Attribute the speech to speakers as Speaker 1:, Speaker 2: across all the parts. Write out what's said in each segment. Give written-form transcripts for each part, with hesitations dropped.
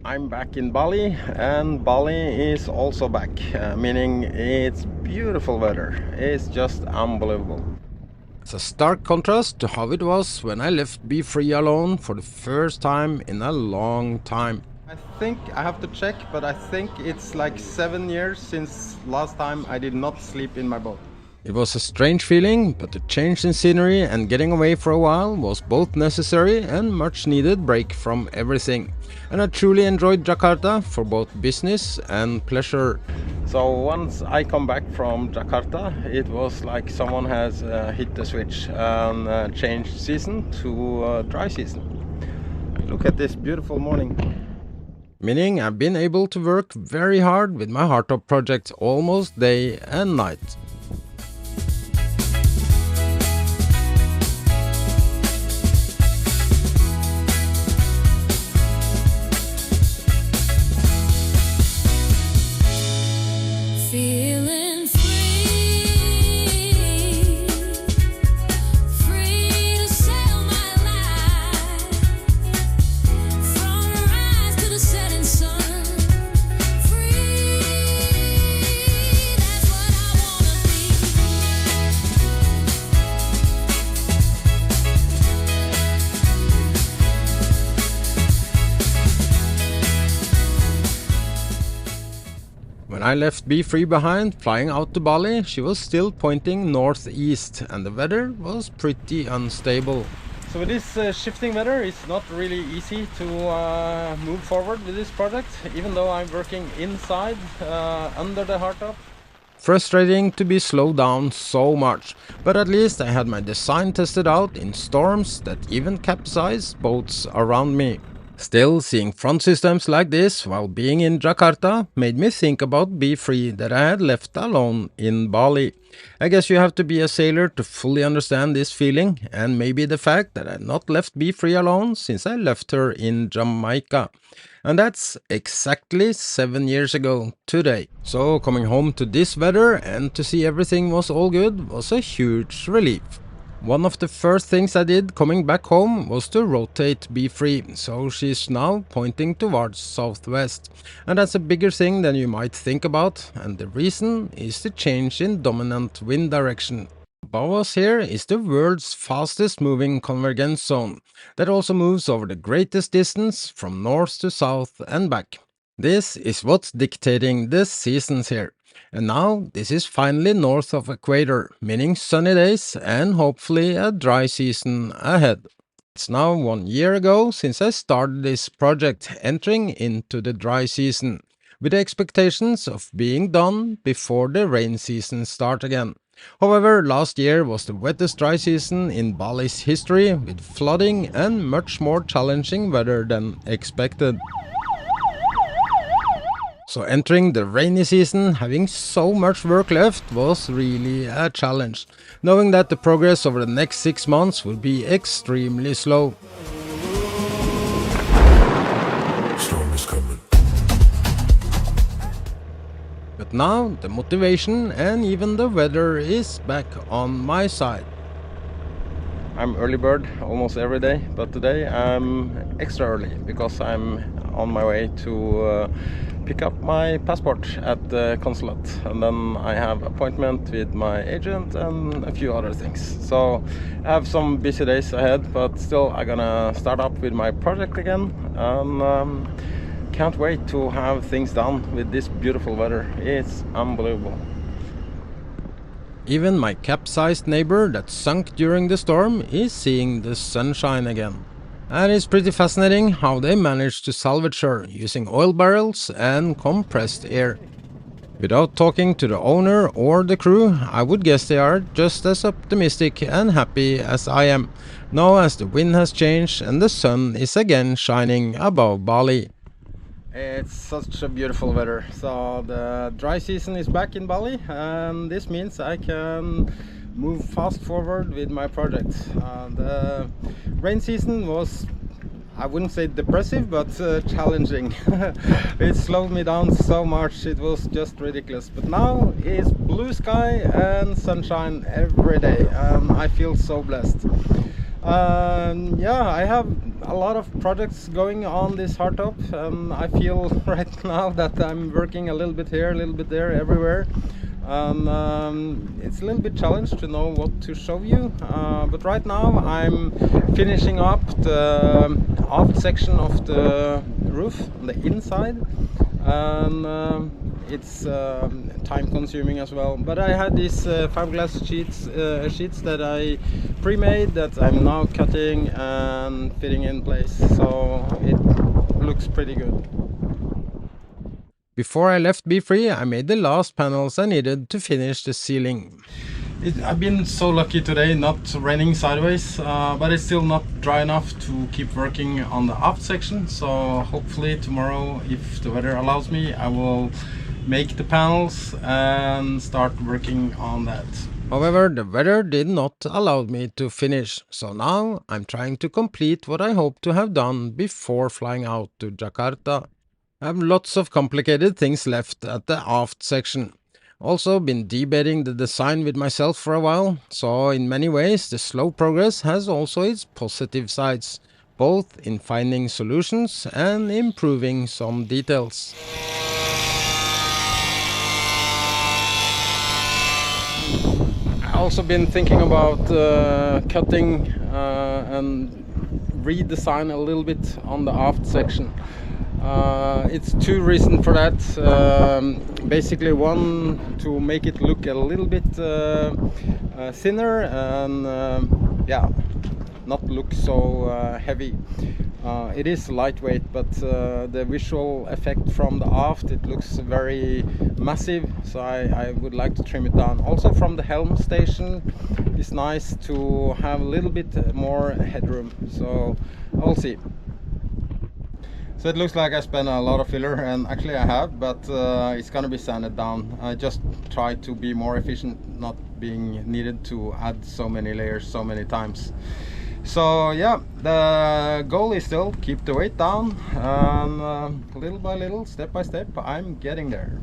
Speaker 1: I'm back in Bali, and Bali is also back, meaning it's beautiful weather. It's just unbelievable. It's a stark contrast to how it was when I left Be Free alone for the first time in a long time. I think I have to check, but I think it's like 7 years since last time I did not sleep in my boat. It was a strange feeling, but the change in scenery and getting away for a while was both necessary and much needed break from everything. And I truly enjoyed Jakarta for both business and pleasure. So once I come back from Jakarta, it was like someone has hit the switch and changed season to dry season. Look at this beautiful morning. Meaning I've been able to work very hard with my Hardtop project almost day and night.
Speaker 2: Feeling free to sail my life from rise to the setting sun. Free, that's what I wanna be.
Speaker 1: When I left Be Free behind, flying out to Bali, she was still pointing northeast and the weather was pretty unstable. So with this shifting weather, it's not really easy to move forward with this project, even though I'm working inside, under the hardtop. Frustrating to be slowed down so much, but at least I had my design tested out in storms that even capsized boats around me. Still, seeing front systems like this while being in Jakarta made me think about Be Free that I had left alone in Bali. I guess you have to be a sailor to fully understand this feeling, and maybe the fact that I had not left Be Free alone since I left her in Jamaica. And that's exactly 7 years ago today. So coming home to this weather and to see everything was all good was a huge relief. One of the first things I did coming back home was to rotate Be Free, so she's now pointing towards southwest. And that's a bigger thing than you might think about, and the reason is the change in dominant wind direction. Above us here is the world's fastest moving convergence zone, that also moves over the greatest distance from north to south and back. This is what's dictating the seasons here. And now this is finally north of equator, meaning sunny days and hopefully a dry season ahead. It's now 1 year ago since I started this project, entering into the dry season, with the expectations of being done before the rain season starts again. However, last year was the wettest dry season in Bali's history, with flooding and much more challenging weather than expected. So entering the rainy season, having so much work left, was really a challenge, knowing that the progress over the next 6 months will be extremely slow.
Speaker 3: Storm is coming.
Speaker 1: But now the motivation and even the weather is back on my side. I'm early bird almost every day, but today I'm extra early because I'm on my way to pick up my passport at the consulate, and then I have appointment with my agent and a few other things. So I have some busy days ahead, but still I'm gonna start up with my project again, and can't wait to have things done with this beautiful weather. It's unbelievable. Even my capsized neighbor that sunk during the storm is seeing the sunshine again. And it's pretty fascinating how they managed to salvage her using oil barrels and compressed air. Without talking to the owner or the crew, I would guess they are just as optimistic and happy as I am, now as the wind has changed and the sun is again shining above Bali. It's such a beautiful weather. So the dry season is back in Bali, and this means I can move fast forward with my project. The rain season was, I wouldn't say depressive, but challenging. It slowed me down so much, it was just ridiculous. But now it's blue sky and sunshine every day, and I feel so blessed. Yeah, I have a lot of projects going on this hardtop. I feel right now that I'm working a little bit here, a little bit there, everywhere. It's a little bit challenged to know what to show you, but right now I'm finishing up the aft section of the roof on the inside, and it's time consuming as well. But I had these fiberglass sheets that I pre-made that I'm now cutting and fitting in place, so it looks pretty good. Before I left Be Free, I made the last panels I needed to finish the ceiling. I've been so lucky today, not raining sideways, but it's still not dry enough to keep working on the aft section, so hopefully tomorrow, if the weather allows me, I will make the panels and start working on that. However, the weather did not allow me to finish, so now I'm trying to complete what I hope to have done before flying out to Jakarta. I have lots of complicated things left at the aft section. Also been debating the design with myself for a while, so in many ways the slow progress has also its positive sides, both in finding solutions and improving some details. I've also been thinking about cutting and redesign a little bit on the aft section. It's two reasons for that. Basically, one, to make it look a little bit thinner and yeah, not look so heavy. It is lightweight, but the visual effect from the aft, it looks very massive, so I would like to trim it down. Also from the helm station, it's nice to have a little bit more headroom, so I'll see. So it looks like I spent a lot of filler, and actually I have, but it's gonna be sanded down. I just try to be more efficient, not being needed to add so many layers so many times. So yeah, the goal is still keep the weight down, and little by little, step by step, I'm getting there.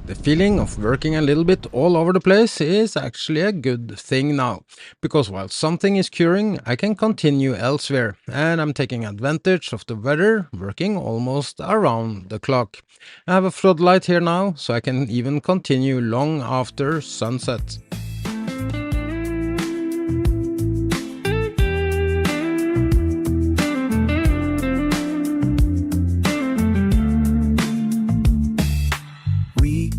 Speaker 1: The feeling of working a little bit all over the place is actually a good thing now, because while something is curing, I can continue elsewhere, and I'm taking advantage of the weather, working almost around the clock. I have a floodlight here now, so I can even continue long after sunset.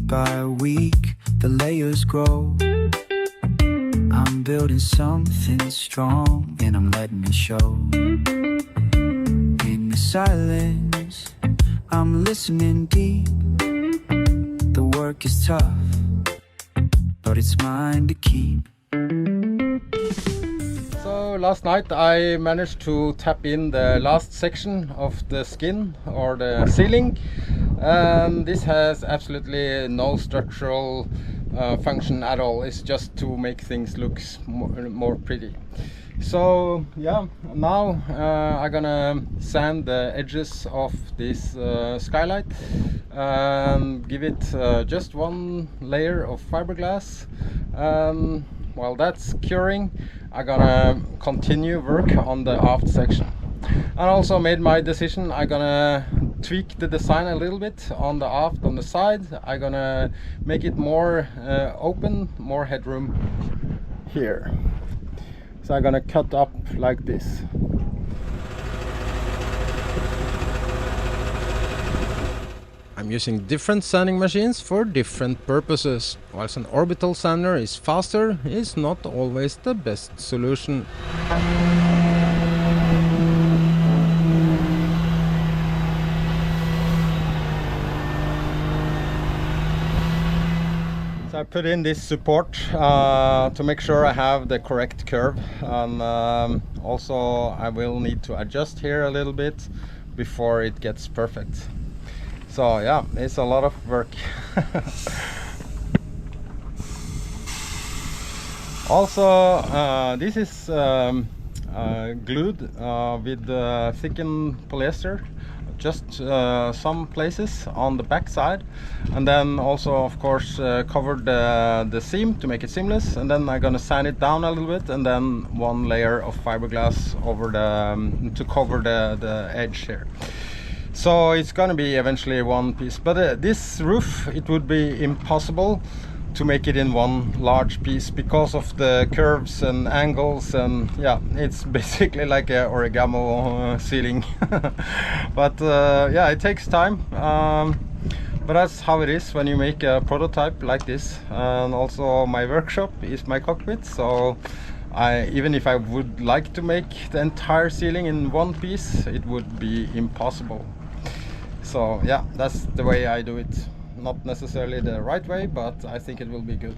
Speaker 4: By week, the layers grow. I'm building something strong, and I'm letting it show. In the silence, I'm listening deep. The work is tough, but it's mine to keep.
Speaker 1: So last night I managed to tap in the last section of the skin or the ceiling, and this has absolutely no structural function at all. It's just to make things look more pretty. So yeah, now I'm gonna sand the edges of this skylight and give it just one layer of fiberglass. While that's curing, I'm gonna continue work on the aft section. I also made my decision. I'm gonna tweak the design a little bit on the aft, on the side. I'm gonna make it more open, more headroom here. So I'm gonna cut up like this. I'm using different sanding machines for different purposes. Whilst an orbital sander is faster, it's not always the best solution. So I put in this support to make sure I have the correct curve, and also I will need to adjust here a little bit before it gets perfect. So yeah, it's a lot of work. Also, this is glued with thickened polyester. just some places on the back side, and then also of course covered the seam to make it seamless, and then I'm gonna sand it down a little bit, and then one layer of fiberglass over the to cover the edge here. So it's gonna be eventually one piece, but this roof, it would be impossible to make it in one large piece because of the curves and angles, and yeah, it's basically like a origami ceiling. But yeah, it takes time, but that's how it is when you make a prototype like this. And also my workshop is my cockpit, so even if I would like to make the entire ceiling in one piece, it would be impossible. So yeah, that's the way I do it. Not necessarily the right way, but I think it will be good.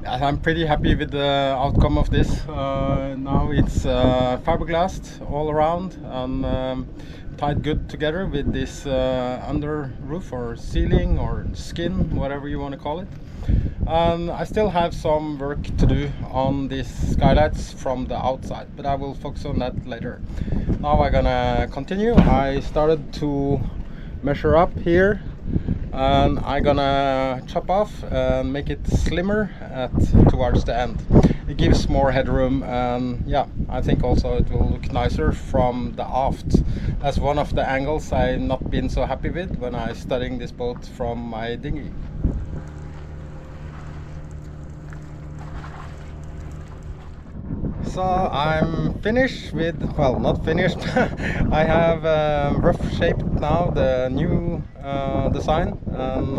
Speaker 1: Yeah, I'm pretty happy with the outcome of this. Now it's fiberglassed all around and tied good together with this under roof or ceiling or skin, whatever you want to call it. I still have some work to do on these skylights from the outside, but I will focus on that later. Now I'm gonna continue. I started to measure up here, and I'm gonna chop off and make it slimmer towards the end. It gives more headroom, and yeah, I think also it will look nicer from the aft. That's one of the angles I've not been so happy with when I'm studying this boat from my dinghy. So I'm finished with, well, not finished, I have rough shaped now the new design, and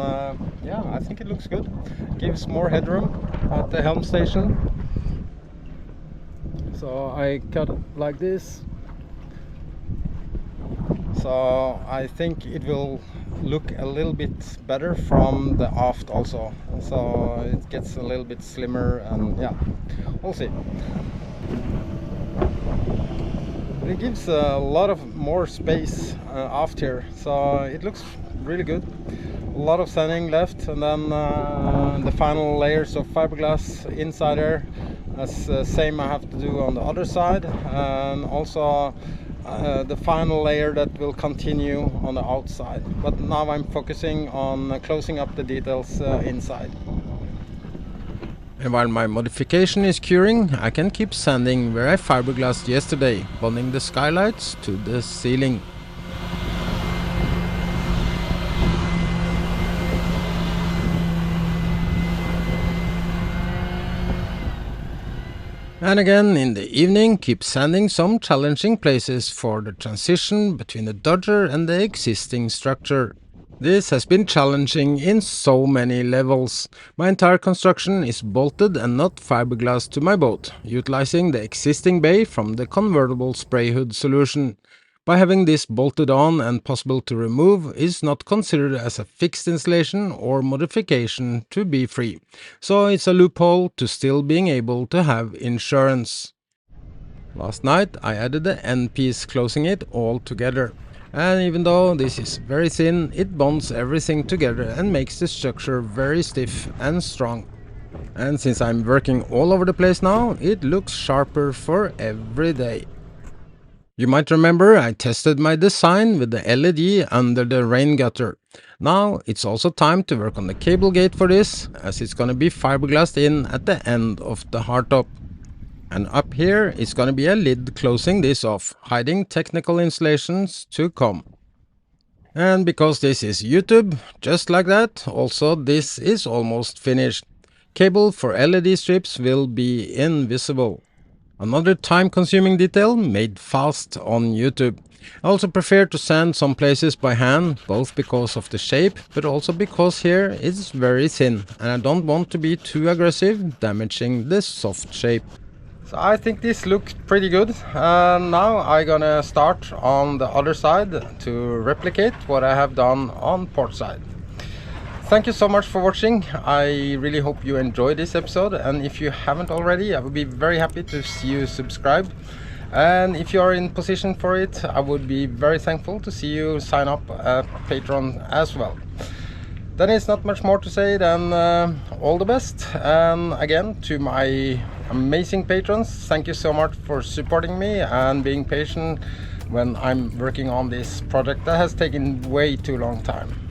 Speaker 1: yeah, I think it looks good. Gives more headroom at the helm station. So I cut it like this. So I think it will look a little bit better from the aft also. So it gets a little bit slimmer, and yeah, we'll see. It gives a lot of more space aft here, so it looks really good. A lot of sanding left, and then the final layers of fiberglass inside there. That's the same I have to do on the other side, and also the final layer that will continue on the outside. But now I'm focusing on closing up the details inside. And while my modification is curing, I can keep sanding where I fiberglassed yesterday, bonding the skylights to the ceiling. And again in the evening, keep sanding some challenging places for the transition between the Dodger and the existing structure. This has been challenging in so many levels. My entire construction is bolted and not fiberglassed to my boat, utilizing the existing bay from the convertible spray hood solution. By having this bolted on and possible to remove is not considered as a fixed installation or modification to be free. So it's a loophole to still being able to have insurance. Last night I added the end piece closing it all together. And even though this is very thin, it bonds everything together and makes the structure very stiff and strong. And since I'm working all over the place now, it looks sharper for every day. You might remember I tested my design with the LED under the rain gutter. Now it's also time to work on the cable gate for this, as it's gonna be fiberglassed in at the end of the hardtop. And up here is gonna be a lid closing this off, hiding technical installations to come. And because this is YouTube, just like that, also this is almost finished. Cable for LED strips will be invisible. Another time-consuming detail made fast on YouTube. I also prefer to sand some places by hand, both because of the shape, but also because here it's very thin, and I don't want to be too aggressive, damaging the soft shape. So I think this looks pretty good, and now I'm gonna start on the other side to replicate what I have done on port side. Thank you so much for watching. I really hope you enjoyed this episode, and if you haven't already, I would be very happy to see you subscribe. And if you are in position for it, I would be very thankful to see you sign up at Patreon as well. Then it's not much more to say than all the best, and again to my amazing patrons. Thank you so much for supporting me and being patient when I'm working on this project that has taken way too long time.